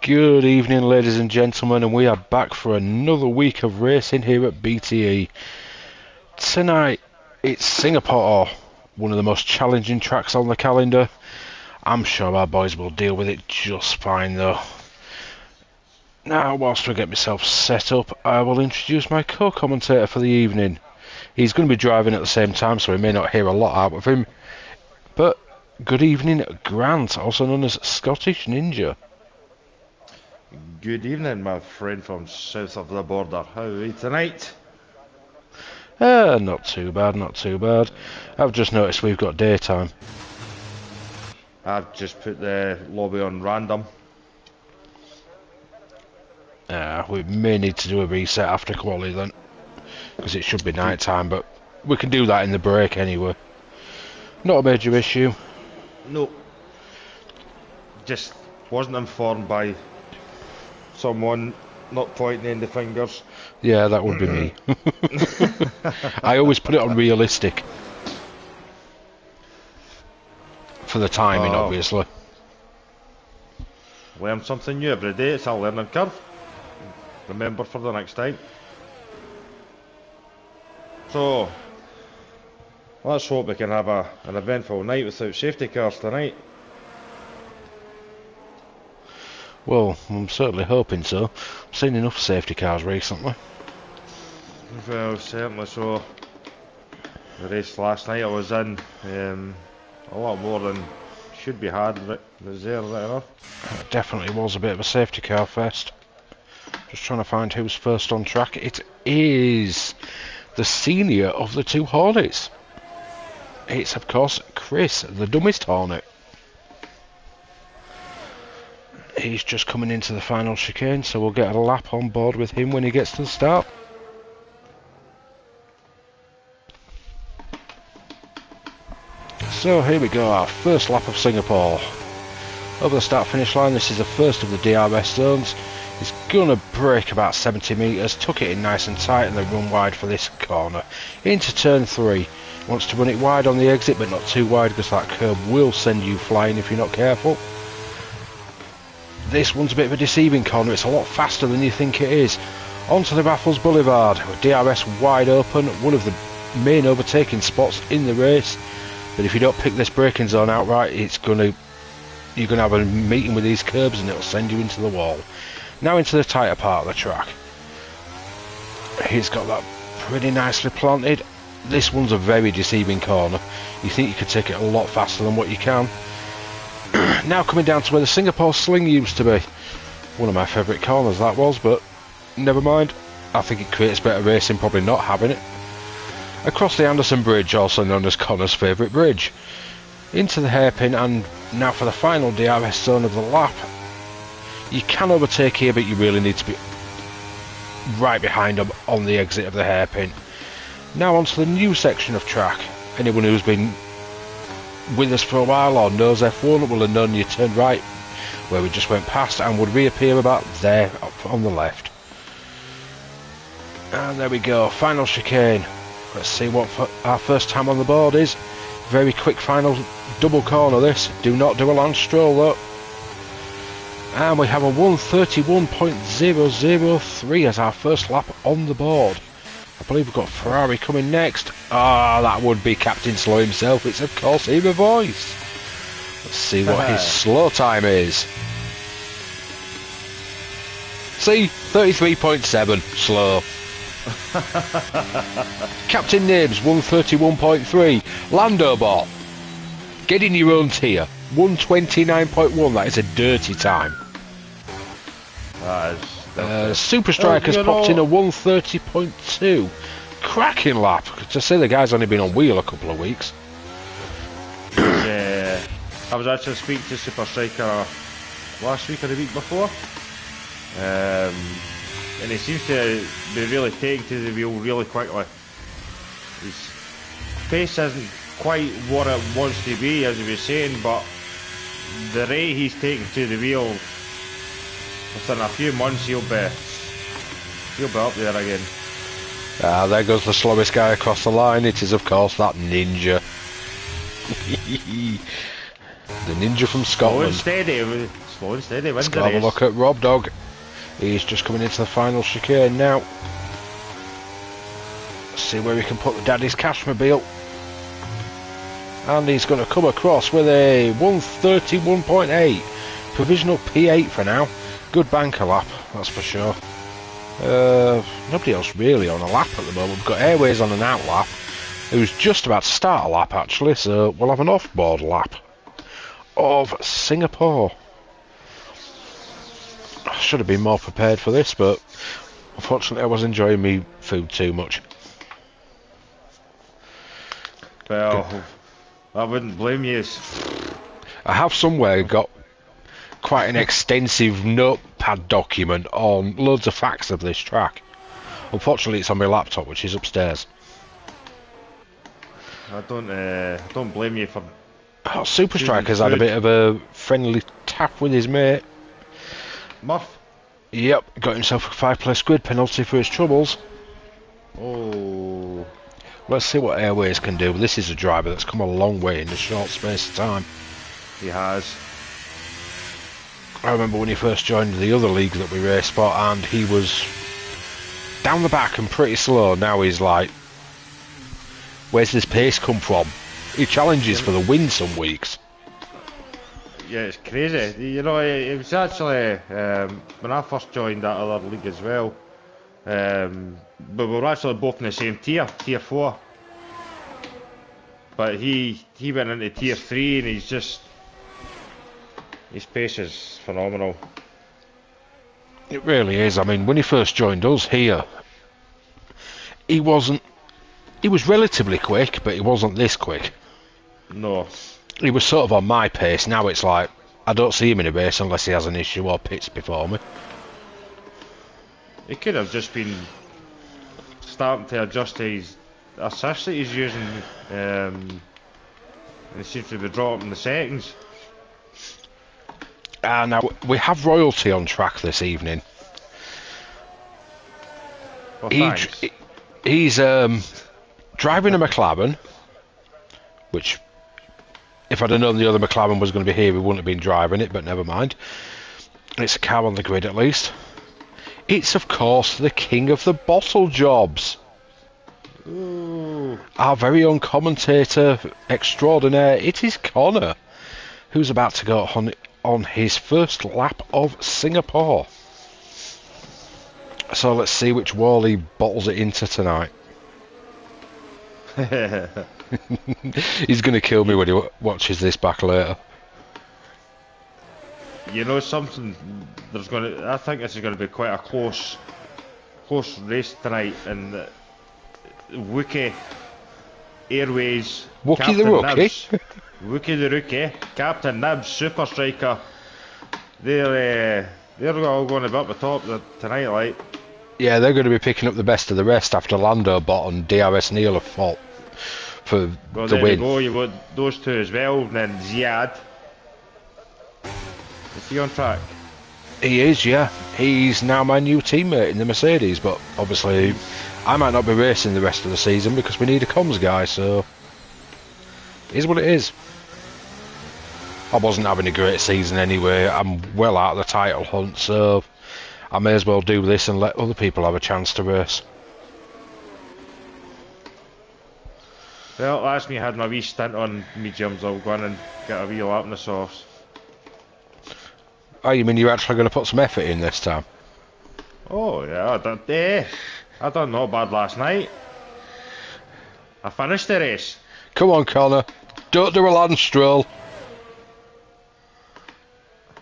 Good evening, ladies and gentlemen, and we are back for another week of racing here at BTE. Tonight, it's Singapore, one of the most challenging tracks on the calendar. I'm sure our boys will deal with it just fine, though. Now, whilst I get myself set up, I will introduce my co-commentator for the evening. He's going to be driving at the same time, so we may not hear a lot out of him. But, good evening, Grant, also known as Scottish Ninja. Good evening, my friend from south of the border. How are we tonight? Not too bad, not too bad. I've just noticed we've got daytime. I've just put the lobby on random. We may need to do a reset after quali then, because it should be night time, but we can do that in the break anyway. Not a major issue. No. Just wasn't informed by someone not pointing in the fingers. Yeah, that would be me. I always put it on realistic. For the timing, obviously. Learn something new every day, it's a learning curve. Remember for the next time. So, let's hope we can have an eventful night without safety cars tonight. Well, I'm certainly hoping so. I've seen enough safety cars recently. Well, certainly so. The race last night I was in, a lot more than should be had, was there, right enough? It definitely was a bit of a safety car fest. Just trying to find who's first on track. It is the senior of the two Hornets. It's, of course, Chris, the dumbest Hornet. He's just coming into the final chicane, so we'll get a lap on board with him when he gets to the start. So here we go, our first lap of Singapore. Over the start-finish line, this is the first of the DRS zones. He's gonna brake about 70 metres, tuck it in nice and tight, and then run wide for this corner. Into turn 3. Wants to run it wide on the exit, but not too wide, because that curb will send you flying if you're not careful. This one's a bit of a deceiving corner, it's a lot faster than you think it is. Onto the Raffles Boulevard, with DRS wide open, one of the main overtaking spots in the race. But if you don't pick this braking zone outright, you're going to have a meeting with these curbs and it'll send you into the wall. Now into the tighter part of the track. He's got that pretty nicely planted. This one's a very deceiving corner. You think you could take it a lot faster than what you can. Now coming down to where the Singapore Sling used to be. One of my favourite corners that was, but never mind. I think it creates better racing probably not having it. Across the Anderson Bridge, also known as Connor's favourite bridge. Into the hairpin, and now for the final DRS zone of the lap. You can overtake here, but you really need to be right behind them on the exit of the hairpin. Now onto the new section of track. Anyone who's been with us for a while or knows F1 will have known you turned right where we just went past and would reappear about there on the left. And there we go, final chicane. Let's see what our first time on the board is. Very quick final double corner this. Do not do a Lance Stroll though. And we have a 131.003 as our first lap on the board. I believe we've got Ferrari coming next. That would be Captain Slow himself. It's of course Eva Voice. Let's see what his slow time is. See, 33.7 slow. Captain Nibs 131.3. Lando Bot, get in your own tier. 129.1. That is a dirty time. Super Striker's popped in a 130.2. Cracking lap. To say the guy's only been on wheel a couple of weeks. Yeah, I was actually speaking to Super Striker last week or the week before. And he seems to be really taking to the wheel really quickly. His pace isn't quite what it wants to be, as he was saying, but the rate he's taking to the wheel, within a few months he'll be up there again. There goes the slowest guy across the line. It is of course that ninja. The ninja from Slow and Scotland. steady. Slow and steady wins Let's the go have a race. look at Rob Dog. He's just coming into the final chicane now. Let's see where we can put the Daddy's Cashmobile. And he's going to come across with a 131.8. Provisional P8 for now. Good banker lap, that's for sure. Nobody else really on a lap at the moment. We've got Airways on an out lap, who's just about to start a lap actually, so we'll have an off-board lap of Singapore. I should have been more prepared for this, but unfortunately I was enjoying me food too much. Well, I wouldn't blame you. I have somewhere got quite an extensive notepad document on loads of facts of this track. Unfortunately it's on my laptop, which is upstairs. I don't blame you for... Oh, Super Striker's had a bit of a friendly tap with his mate. Murph? Yep, got himself a 5+ squid penalty for his troubles. Oh... Let's see what Airways can do. This is a driver that's come a long way in a short space of time. He has. I remember when he first joined the other league that we raced for, and he was down the back and pretty slow. Now he's like, where's this pace come from? He challenges for the win some weeks. Yeah, it's crazy. You know, it was actually when I first joined that other league as well. But we were actually both in the same tier 4. But he went into tier 3 and his pace is phenomenal. It really is. I mean, when he first joined us here, he was relatively quick, but he wasn't this quick. No. He was sort of on my pace. Now it's like, I don't see him in a race unless he has an issue or pits before me. He could have just been starting to adjust to his assist that he's using. He seems to be dropping the settings. Now, we have royalty on track this evening. Well, thanks. He's driving a McLaren, which, if I'd have known the other McLaren was going to be here, we wouldn't have been driving it, but never mind. It's a car on the grid at least. It's, of course, the king of the bottle jobs. Ooh. Our very own commentator extraordinaire. It is Connor, who's about to go on his first lap of Singapore. So let's see which wall he bottles it into tonight. He's going to kill me when he watches this back later. You know something? I think this is going to be quite a close race tonight. And Wookie, Airways, Wookie Captain the Rookie, Nibs, Wookie the Rookie, Captain Nibs, Super Striker. They're all going to be up the top tonight, like. Yeah, they're going to be picking up the best of the rest after Lando Bot and DRS Neil have fought for Well, the there win. you go. You want those two as well, and then Ziad. Is he on track? He is, yeah. He's now my new teammate in the Mercedes, but obviously I might not be racing the rest of the season because we need a comms guy, so it is what it is. I wasn't having a great season anyway. I'm well out of the title hunt, so I may as well do this and let other people have a chance to race. Well, last me had my wee stint on mediums. I'll go in and get a wee lap in the sauce. Oh, you mean you're actually going to put some effort in this time? Oh yeah, I done not bad last night. I finished the race. Come on, Connor. Don't do a land stroll.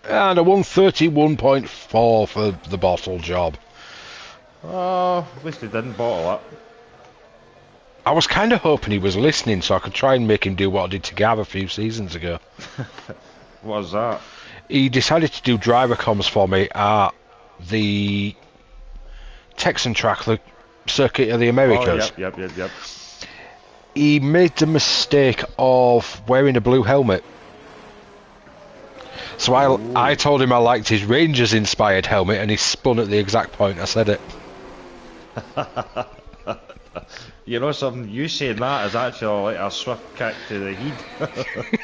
And a 131.4 for the bottle job. Oh, at least he didn't bottle up. I was kind of hoping he was listening so I could try and make him do what I did to Gav a few seasons ago. What was that? He decided to do driver comms for me at the Texan track, the Circuit of the Americas. Oh, yep. He made the mistake of wearing a blue helmet. So I told him I liked his Rangers-inspired helmet, and he spun at the exact point I said it. You know something? You saying that is actually like a swift kick to the head.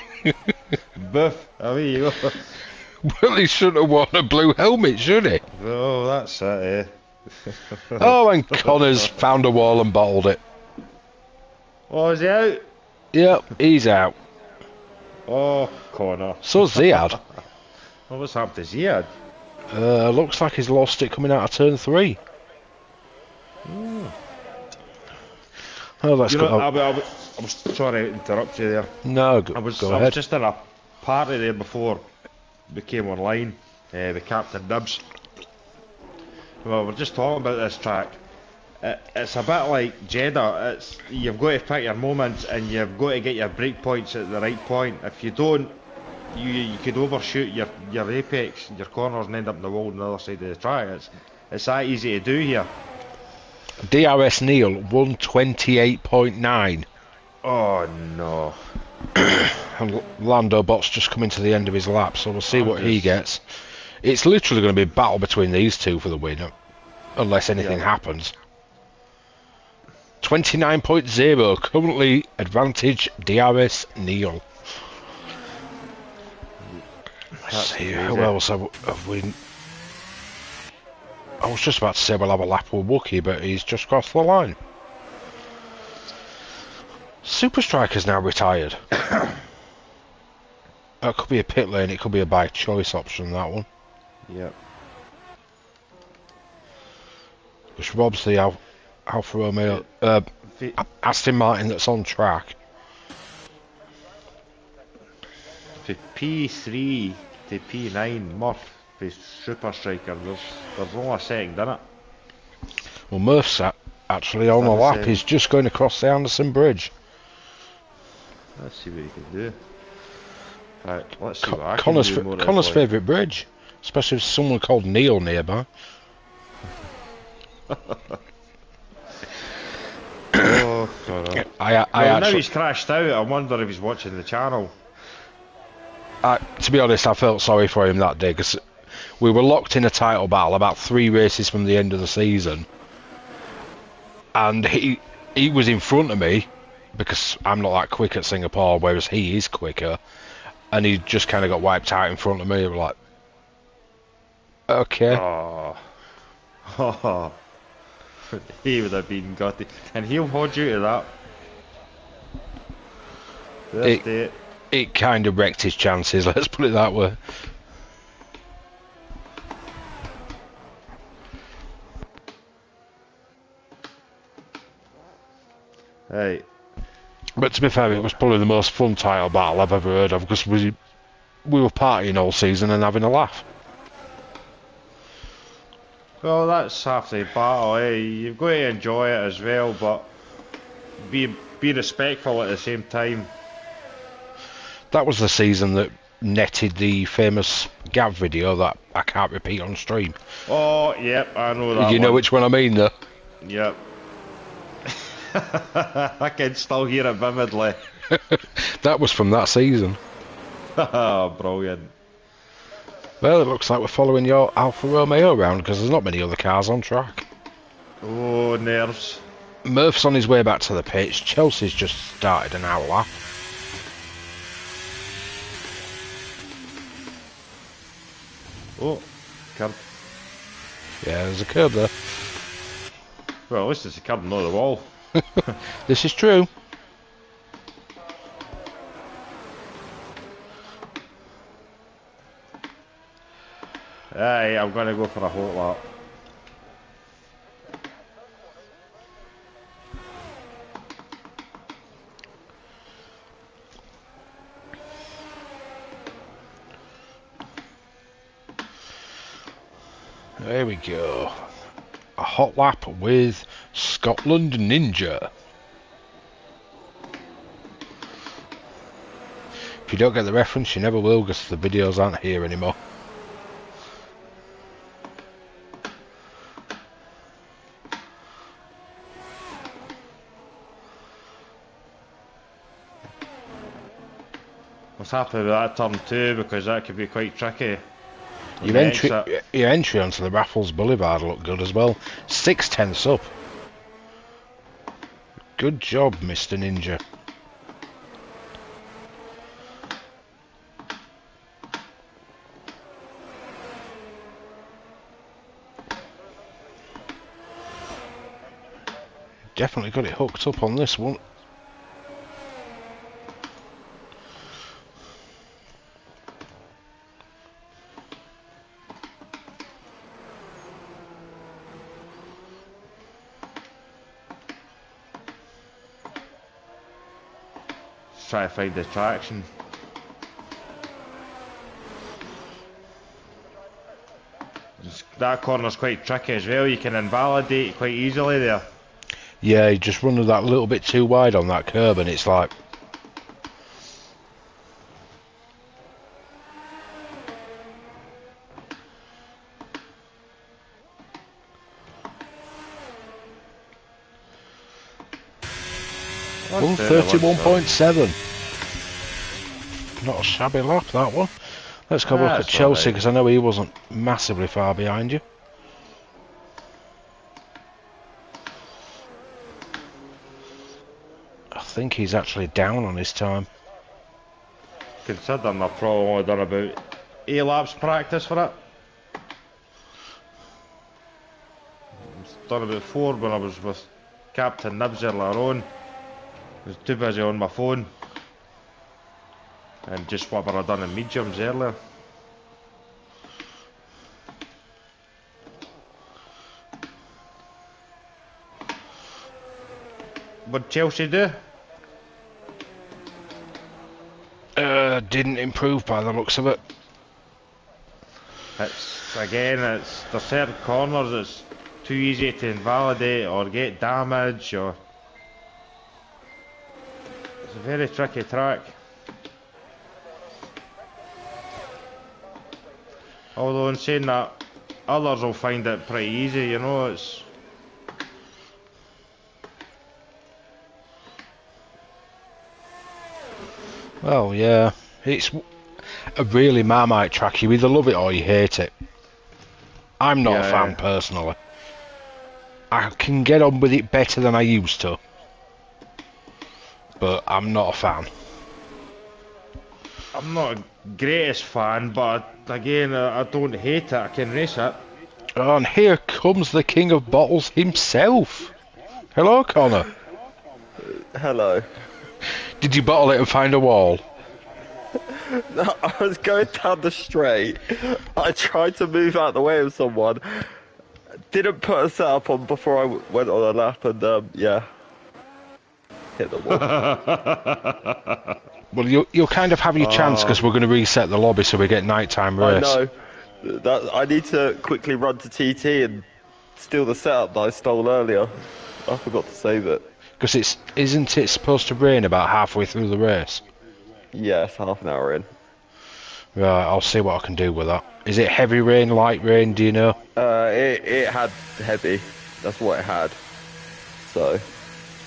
Boof. Away you go. Well, he shouldn't have worn a blue helmet, should he? Oh, that's it, Oh, and Connor's found a wall and bottled it. Oh, is he out? Yep, he's out. Oh, Connor. So's Ziad. Well, what's happened to Ziad? Looks like he's lost it coming out of turn 3. Oh, let's You know, go. I'm sorry to interrupt you there. No, I was ahead. just in a party there before we came online with Captain Nibs. Well, we're just talking about this track. It's a bit like Jeddah. You've got to pick your moments and you've got to get your break points at the right point. If you don't, you could overshoot your apex, your corners, and end up in the wall on the other side of the track. It's that easy to do here. DRS Neil 128.9. Oh no. And Lando Bot's just coming to the end of his lap, so we'll see what he gets. It's literally going to be a battle between these two for the win, unless anything happens. 29.0, currently advantage DRS Neil. Let's see, who else have we... I was just about to say we'll have a lap with Wookie, but he's just crossed the line. Super Striker's now retired. That could be a pit lane, it could be a by choice option, that one. Yep. Which robs the Alfa Romeo, Aston Martin that's on track. For P3 to P9 Murph for Super Striker, there's only a second in it. Well, Murph's actually on the lap, he's just going across the Anderson Bridge. Let's see what he can do. Right, let's see what I can do. Connor's favourite bridge, especially with someone called Neil nearby. Oh, God. Now he's crashed out, I wonder if he's watching the channel. To be honest, I felt sorry for him that day, because we were locked in a title battle about 3 races from the end of the season. And he was in front of me, because I'm not that quick at Singapore, whereas he is quicker. And he just kind of got wiped out in front of me. We're like, okay. Oh. He would have been gutted. And he'll hold you to that. It kind of wrecked his chances, let's put it that way. Hey. But to be fair, it was probably the most fun title battle I've ever heard of, because we were partying all season and having a laugh. Well, that's half the battle, eh? You've got to enjoy it as well, but be respectful at the same time. That was the season that netted the famous Gav video that I can't repeat on stream. Oh, yep, I know that. You know which one I mean, though? Yep. I can still hear it vividly. That was from that season. Brilliant. Well, it looks like we're following your Alfa Romeo around, because there's not many other cars on track. Oh, nerves. Murph's on his way back to the pitch. Chelsea's just started an hour lap. Oh, curb. Yeah, there's a curb there. Well, at least it's a curb, not the wall. This is true. Aye, I'm gonna go for a hot lap. There we go. A hot lap with Scotland Ninja. If you don't get the reference, you never will, because the videos aren't here anymore. was happy with that turn too, because that could be quite tricky. Your entry onto the Raffles Boulevard looked good as well. 6/10 up. Good job, Mr. Ninja. definitely got it hooked up on this one. Try to find the traction. That corner's quite tricky as well. You can invalidate quite easily there. Yeah, he just run that little bit too wide on that curb, and it's like... That's 131.7. Not a shabby lap, that one. Let's go look at Chelsea, because I know he wasn't massively far behind you. I think he's actually down on his time. Considering I've probably only done about 8 laps practice for it. I've done about 4 when I was with Captain Nibs earlier on. I was too busy on my phone. And just whatever I done in mediums earlier. What'd Chelsea do? Didn't improve by the looks of it. It's the certain corners it's too easy to invalidate or get damage, or it's a very tricky track. Although in saying that, others will find it pretty easy, you know, it's... Well, yeah, it's a really Marmite track. You either love it or you hate it. I'm not a fan personally. I can get on with it better than I used to, but I'm not a fan. I'm not a greatest fan, but again, I don't hate it. I can race it. Oh, and here comes the king of bottles himself. Hello, Connor. Hello. Did you bottle it and find a wall? No, I was going down the straight. I tried to move out the way of someone. Didn't put a setup on before I went on a lap, and yeah, hit the wall. Well, you'll kind of have your chance because we're going to reset the lobby so we get nighttime race. I know. I need to quickly run to TT and steal the setup that I stole earlier. I forgot to save it. Because isn't it supposed to rain about halfway through the race? Yes, half an hour in. Right, I'll see what I can do with that. Is it heavy rain, light rain, do you know? It had heavy. That's what it had. So,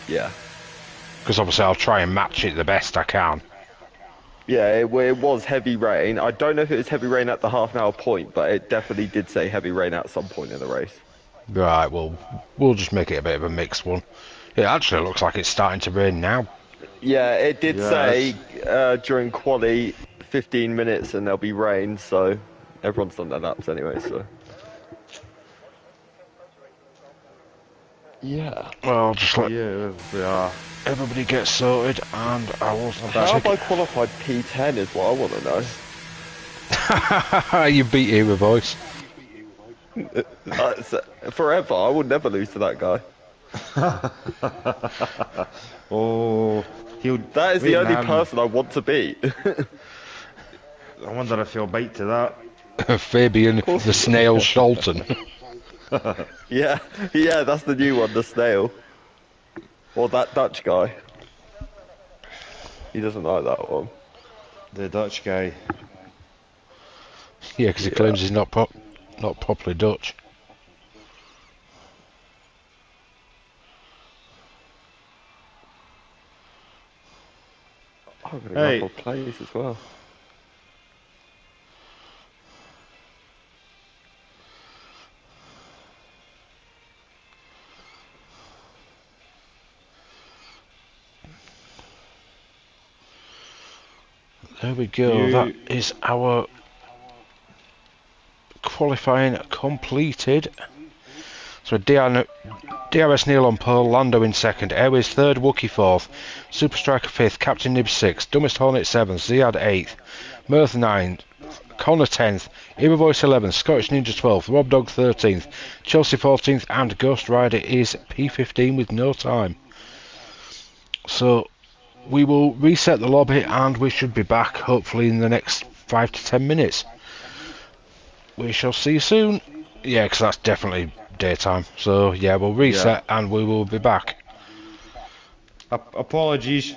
yeah. Because obviously I'll try and match it the best I can. Yeah, it was heavy rain. I don't know if it was heavy rain at the half an hour point, but it definitely did say heavy rain at some point in the race. Right, well, we'll just make it a bit of a mixed one. It actually looks like it's starting to rain now. Yeah, it did say during quali 15 minutes and there'll be rain, so everyone's done their laps anyway, so. Yeah. Well, just let everybody get sorted, and I will... How have I qualified P10 is what I want to know. You beat him a voice. Forever, I will never lose to that guy. Oh, that is the only person I want to beat. I wonder if he'll bite to that. Fabian the Snail Sholton. yeah, that's the new one, the snail. Or that Dutch guy. He doesn't like that one. The Dutch guy. Yeah, because he claims he's not properly Dutch. I'm going to go for plays as well. There we go, that is our qualifying completed. So DRS Neil on pole, Lando in second, Airways third, Wookie fourth, Super Striker fifth, Captain Nib sixth, Dumbest Hornet seventh, Ziad eighth, Mirth ninth, Connor 10th, Era Voice 11th, Scottish Ninja 12th, Rob Dog 13th, Chelsea 14th, and Ghost Rider is P15 with no time. So we will reset the lobby and we should be back hopefully in the next 5 to 10 minutes. We shall see you soon. Yeah, because that's definitely daytime. So yeah, we'll reset and we will be back. Apologies.